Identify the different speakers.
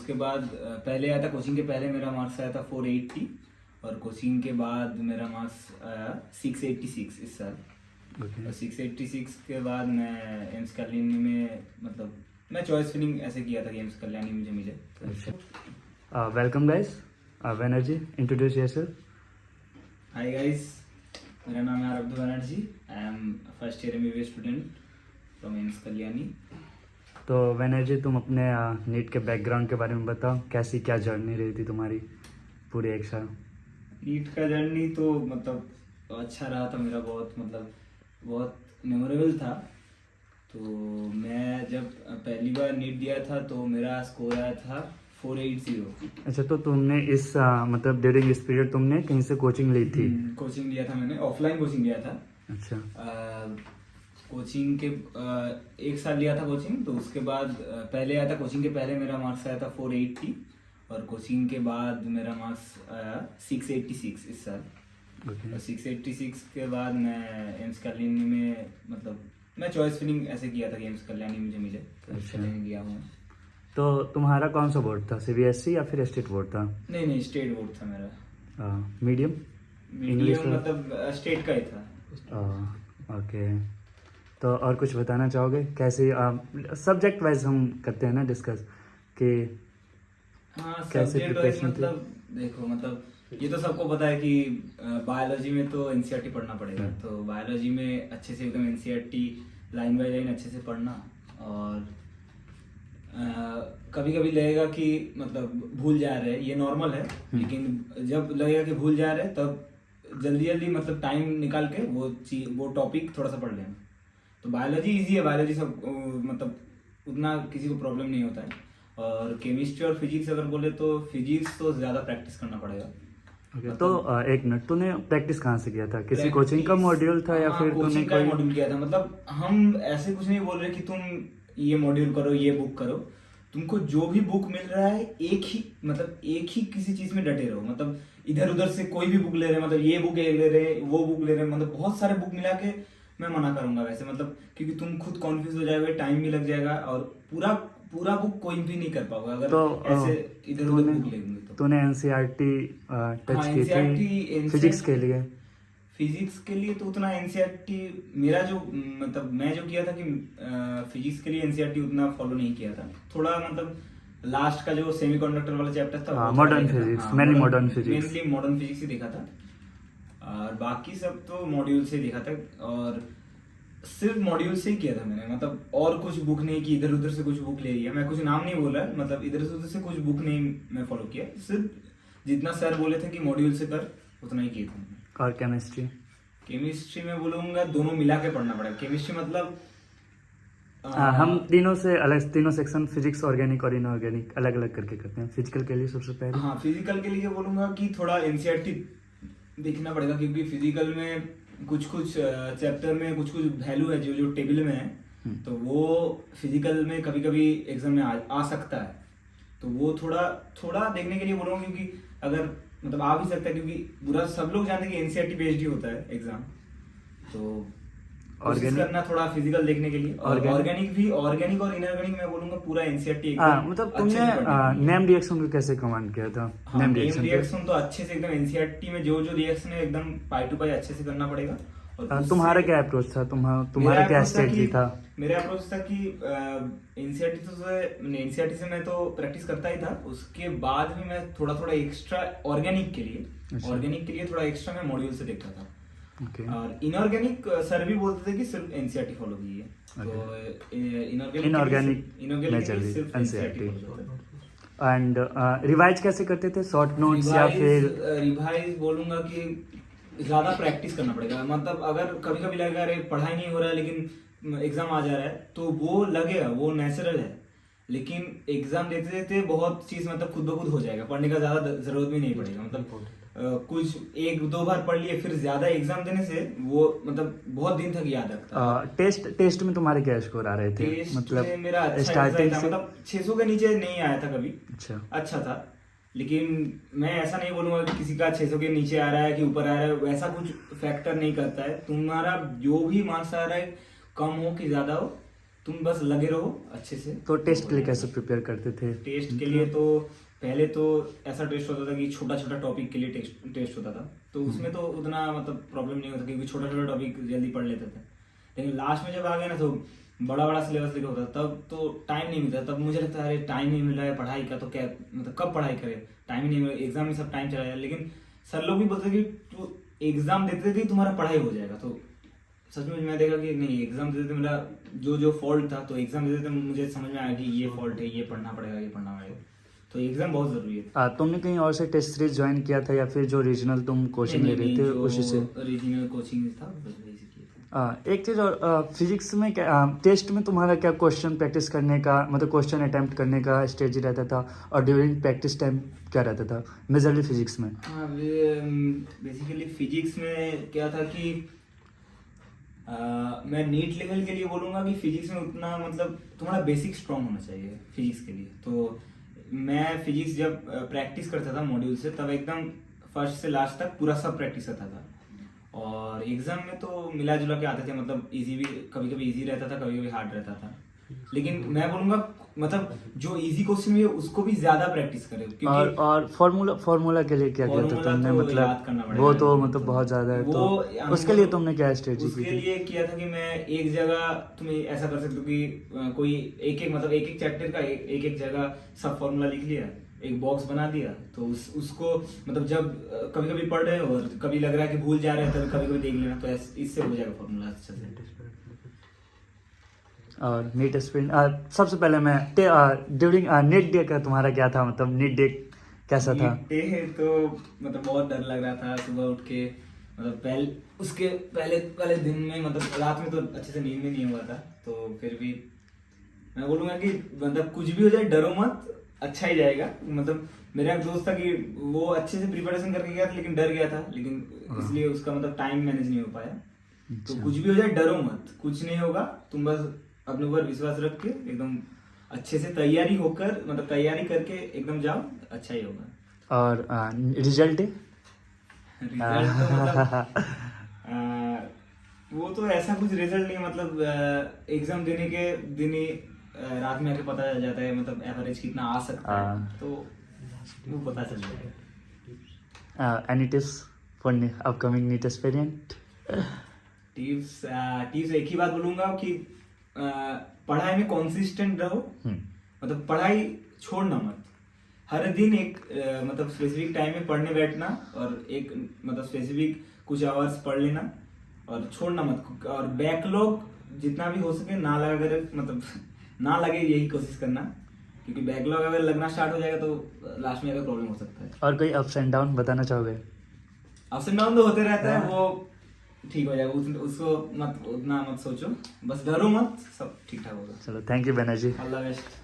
Speaker 1: उसके बाद पहले आया था कोचिंग के पहले मेरा मार्क्स आया था 480 और कोचिंग के बाद मेरा मार्क्स आया 686 इस साल। और 686 के बाद मैं एम्स कल्याणी में मतलब मैं चॉइस फिलिंग ऐसे किया था कि एम्स कल्याणी में मुझे
Speaker 2: welcome guys, Banerjee, introduce yourself.
Speaker 1: Hi guys, मेरा नाम है आरब्धु Banerjee. I am first year MBBS student from AIIMS Kalyani.
Speaker 2: तो बनर्जी, तुम अपने नीट के बैकग्राउंड के बारे में बताओ, कैसी क्या जर्नी रही थी तुम्हारी पूरे एक साल?
Speaker 1: नीट का जर्नी तो मतलब अच्छा रहा था मेरा, बहुत मेमोरेबल था। तो मैं जब पहली बार नीट दिया था तो मेरा स्कोर आया था 480।
Speaker 2: अच्छा, तो तुमने इस मतलब ड्यूरिंग इस पीरियड तुमने कहीं से कोचिंग ली थी?
Speaker 1: कोचिंग लिया था मैंने, ऑफलाइन कोचिंग लिया था।
Speaker 2: अच्छा।
Speaker 1: कोचिंग के 1 साल लिया था कोचिंग। तो उसके बाद पहले आया था कोचिंग के पहले मेरा मार्क्स आया था 480 और कोचिंग के बाद मेरा मार्क्स आया 686 इस साल। और 686 के बाद मैं एम्स कल्याणी में मतलब मैं चॉइस फिलिंग ऐसे किया था कि एम्स कल्याणी मुझे मिले, तो एम्स कल्याणी गया हूँ।
Speaker 2: तो तुम्हारा कौन सा बोर्ड था, CBSE या फिर स्टेट बोर्ड था?
Speaker 1: नहीं, स्टेट बोर्ड था मेरा।
Speaker 2: मीडियम
Speaker 1: मतलब स्टेट का ही था।
Speaker 2: ओके। तो और कुछ बताना चाहोगे कैसे सब्जेक्ट वाइज हम करते हैं ना डिस्कस कि
Speaker 1: हाँ,
Speaker 2: कैसे
Speaker 1: सब्जेक्ट वाइज मतलब देखो, मतलब ये तो सबको पता है कि बायोलॉजी में तो NCERT पढ़ना पड़ेगा। तो बायोलॉजी में अच्छे से एकदम NCERT लाइन बाय लाइन अच्छे से पढ़ना। और कभी कभी लगेगा कि मतलब भूल जा रहे हैं, ये नॉर्मल है। लेकिन जब लगेगा कि भूल जा रहे हैं तब जल्दी जल्दी मतलब टाइम निकाल के वो टॉपिक थोड़ा सा पढ़ लेना। तो बायोलॉजी इजी है, बायोलॉजी सब मतलब उतना किसी को प्रॉब्लम नहीं होता है। और केमिस्ट्री और फिजिक्स अगर बोले तो फिजिक्स तो ज़्यादा प्रैक्टिस करना पड़ेगा।
Speaker 2: मतलब, तो एक मिनट, तूने प्रैक्टिस कहाँ से किया था? किसी कोचिंग का मॉड्यूल था या फिर तूने
Speaker 1: कोचिंग का मॉड्यूल किया था? मतलब हम ऐसे कुछ नहीं बोल रहे कि तुम ये मॉड्यूल करो, ये बुक करो। तुमको जो भी बुक मिल रहा है एक ही किसी चीज में डटे रहो। मतलब इधर उधर से कोई भी बुक ले रहे हैं, मतलब ये बुक ले रहे हैं, वो बुक ले रहे हैं, मतलब बहुत सारे बुक मिला के मैं मना करूंगा वैसे, मतलब क्योंकि तुम खुद कॉन्फ्यूज हो जाओगे, टाइम भी लग जाएगा और पूरा बुक कोई भी नहीं कर पाओगे अगर तो, ऐसे इधर उधर बुक लेंगे। तो
Speaker 2: तूने NCERT टच की थी फिजिक्स के लिए?
Speaker 1: फिजिक्स के लिए तो उतना NCERT मेरा जो मतलब मैं जो किया था कि फिजिक्स के लिए NCERT उतना फॉलो नहीं किया था। थोड़ा मतलब लास्ट का जो सेमीकंडक्टर वाला चैप्टर था,
Speaker 2: modern physics, mainly modern
Speaker 1: physics ही देखा था। और बाकी सब तो मॉड्यूल से देखा था और सिर्फ मॉड्यूल से ही किया था मैंने। मतलब और कुछ बुक नहीं की, इधर उधर से कुछ बुक ले लिया। मैं कुछ नाम नहीं बोला, मतलब इधर उधर से कुछ बुक नहीं मैं फॉलो किया। सिर्फ जितना सर बोले थे कि मॉड्यूल से कर, उतना ही किया था।
Speaker 2: और केमिस्ट्री
Speaker 1: में बोलूंगा दोनों मिला के पढ़ना पड़ेगा। केमिस्ट्री मतलब
Speaker 2: हम तीनों सेक्शन फिजिक्स, ऑर्गेनिक और इनऑर्गेनिक अलग अलग करके करते हैं। फिजिकल के लिए सबसे पहले,
Speaker 1: हाँ, फिजिकल के लिए बोलूंगा कि थोड़ा NCERT देखना पड़ेगा, क्योंकि फिजिकल में कुछ चैप्टर में कुछ वैल्यू है जो टेबल में है। तो वो फिजिकल में कभी कभी एग्जाम में आ सकता है। तो वो थोड़ा देखने के लिए बोलूँगा, क्योंकि अगर मतलब आ भी सकता है, क्योंकि पूरा सब लोग जानते हैं कि NCERT बेस्ड ही होता है एग्जाम। तो कोशिश करना थोड़ा फिजिकल देखने के लिए। और ऑर्गेनिक और इनऑर्गेनिक मैं बोलूंगा पूरा NCERT एकदम।
Speaker 2: मतलब तुमने नेम रिएक्शन को कैसे कमांड किया था?
Speaker 1: नेम रिएक्शन तो अच्छे से एकदम NCERT में जो रिएक्शन है एकदम पाई टू पाई अच्छे से करना पड़ेगा। और
Speaker 2: तुम्हारा क्या अप्रोच था? तुम्हारा क्या स्ट्रेटजी था?
Speaker 1: मेरा अप्रोच था कि NCERT से मैं तो प्रैक्टिस करता ही था। उसके बाद भी मैं थोड़ा एक्स्ट्रा ऑर्गेनिक के लिए थोड़ा एक्स्ट्रा मैं मॉड्यूल से देखता था। और इनऑर्गेनिक सर भी बोलते थे कि सिर्फ NCERT फॉलो कीजिए। तो इनऑर्गेनिक सिर्फ NCERT।
Speaker 2: एंड रिवाइज कैसे करते थे? शॉर्ट नोट्स या फिर?
Speaker 1: रिवाइज बोलूंगा कि ज्यादा प्रैक्टिस करना पड़ेगा। मतलब अगर कभी कभी लगेगा अरे पढ़ाई नहीं हो रहा है लेकिन एग्जाम आ जा रहा है, तो वो लगेगा, वो नेचुरल है। लेकिन एग्जाम देते देते बहुत चीज मतलब खुद ब खुद हो जाएगा, पढ़ने का ज्यादा जरूरत भी नहीं पड़ेगा। मतलब कुछ 1-2 बार पढ़ लिए, फिर ज्यादा एग्जाम देने से वो मतलब बहुत दिन तक याद रखता है।
Speaker 2: टेस्ट में तुम्हारे क्या स्कोर आ रहे थे? मतलब
Speaker 1: मेरा अच्छा
Speaker 2: स्टार्टिंग से
Speaker 1: मतलब 600 के नीचे नहीं आया था कभी। अच्छा था, लेकिन मैं ऐसा नहीं बोलूंगा कि किसी का 600 के नीचे आ रहा है कि ऊपर आ रहा है, वैसा कुछ फैक्टर नहीं करता है। तुम्हारा जो भी मार्क्स आ रहा है, कम हो कि ज्यादा हो, तुम बस लगे रहो अच्छे से।
Speaker 2: तो टेस्ट के लिए कैसे प्रिपेयर करते थे?
Speaker 1: टेस्ट के लिए तो पहले तो ऐसा टेस्ट होता था कि छोटा छोटा टॉपिक के लिए टेस्ट होता था, तो उसमें तो उतना मतलब प्रॉब्लम नहीं होता क्योंकि छोटा छोटा टॉपिक जल्दी पढ़ लेते थे। लेकिन लास्ट में जब आ गए ना तो बड़ा बड़ा सिलेबस लिखा होता तब तो टाइम नहीं मिलता। तब मुझे लगता है अरे टाइम नहीं मिल रहा है पढ़ाई का, तो क्या मतलब कब पढ़ाई करे, टाइम ही नहीं मिला, एग्जाम में सब टाइम चला जाए। लेकिन सर लोग भी बोलते कि तू एग्जाम देते थे तुम्हारा पढ़ाई हो जाएगा। तो सच में मैं देखा कि नहीं, एग्जाम देते थे मेरा जो फॉल्ट था, तो एग्जाम देते थे मुझे समझ में आया कि ये फॉल्ट है, ये पढ़ना पड़ेगा, ये पढ़ना पड़ेगा। तो एग्जाम बहुत जरूरी है।
Speaker 2: तुमने कहीं और से टेस्ट सीरीज ज्वाइन किया था या फिर जो रीजनल तुम कोचिंग ले रहे थे उसी से?
Speaker 1: रीजनल कोचिंग था वही से किया था।
Speaker 2: एक चीज़ और, फिजिक्स में क्या टेस्ट में तुम्हारा क्या क्वेश्चन प्रैक्टिस करने का मतलब क्वेश्चन अटेम्प्ट करने का स्टेज रहता था, और ड्यूरिंग प्रैक्टिस टाइम क्या रहता था मेजरली फिजिक्स में?
Speaker 1: हाँ, बेसिकली फिजिक्स में क्या था कि मैं नीट लेवल के लिए बोलूँगा कि फिजिक्स में उतना मतलब तुम्हारा बेसिक स्ट्रांग होना चाहिए फिजिक्स के लिए। तो मैं फिजिक्स जब प्रैक्टिस करता था मॉड्यूल से, तब एकदम फर्स्ट से लास्ट तक पूरा सब प्रैक्टिस करता था। और एग्जाम में तो मिला जुला के आते थे, मतलब इजी भी कभी कभी इजी रहता था, कभी कभी हार्ड रहता था। लेकिन मैं बोलूंगा मतलब जो इजी क्वेश्चन है उसको भी ज्यादा प्रैक्टिस करें, क्योंकि
Speaker 2: और फॉर्मूला के लिए क्या किया था तुमने?
Speaker 1: तो
Speaker 2: मतलब
Speaker 1: याद करना पड़ेगा।
Speaker 2: वो तो मतलब बहुत ज्यादा है, तो उसके लिए तुमने क्या स्ट्रेटजी
Speaker 1: उसके
Speaker 2: की थी?
Speaker 1: लिए किया था कि मैं एक जगह तुम्हें ऐसा कर सकते हो कि कोई एक चैप्टर का एक एक जगह सब फॉर्मूला लिख लिया, एक बॉक्स बना दिया, तो उसको मतलब जब कभी कभी पढ़ रहे हो और कभी लग रहा है कि भूल जा रहे हैं, तभी कभी कभी देख लेना, तो इससे हो जाएगा फॉर्मूला अच्छे से।
Speaker 2: और नीट स्प्रिंट, सबसे पहले मैं ड्यूरिंग नीट डे का तुम्हारा क्या था, मतलब नीट डे कैसा था?
Speaker 1: डे तो मतलब बहुत डर लग रहा था सुबह उठ के, मतलब उसके पहले दिन में मतलब रात में तो अच्छे से नींद भी नहीं हुआ था। तो फिर भी मैं बोलूंगा कि मतलब कुछ भी हो जाए डरो मत, अच्छा ही जाएगा। मतलब मेरा एक दोस्त था कि वो अच्छे से प्रिपरेशन करके गया था लेकिन डर गया था, लेकिन इसलिए उसका मतलब टाइम मैनेज नहीं हो पाया। तो कुछ भी हो जाए डरो मत, कुछ नहीं होगा, तुम बस अपने ऊपर विश्वास रख के एकदम अच्छे से तैयारी होकर मतलब तैयारी करके एकदम जाओ, अच्छा ही होगा।
Speaker 2: और रिजल्ट डे?
Speaker 1: रिजल्ट तो मतलब वो तो ऐसा कुछ रिजल्ट नहीं, मतलब एग्जाम देने के दिन ही रात में आके पता चल जाता है मतलब एवरेज कितना आ सकता है, तो वो पता चल जाएगा।
Speaker 2: Any tips for upcoming NEET aspirant?
Speaker 1: Tips एक ही बात बोलूंगा कि पढ़ाई में कंसिस्टेंट रहो, मतलब पढ़ाई छोड़ना मत। हर दिन एक मतलब स्पेसिफिक टाइम में पढ़ने बैठना और एक मतलब स्पेसिफिक कुछ आवर्स पढ़ लेना और छोड़ना मत। और बैकलॉग जितना भी हो सके ना लगे, मतलब ना लगे यही कोशिश करना, क्योंकि बैकलॉग अगर लगना स्टार्ट हो जाएगा तो लास्ट में अगर प्रॉब्लम हो सकता है।
Speaker 2: और कोई अप्स एंड डाउन बताना चाहोगे?
Speaker 1: अप्स एंड डाउन तो होते रहता है, वो ठीक हो जाएगा, उसको मत उतना मत सोचो, बस डरो मत, सब ठीक ठाक होगा।
Speaker 2: चलो, thank you Banerjee.
Speaker 1: All the best.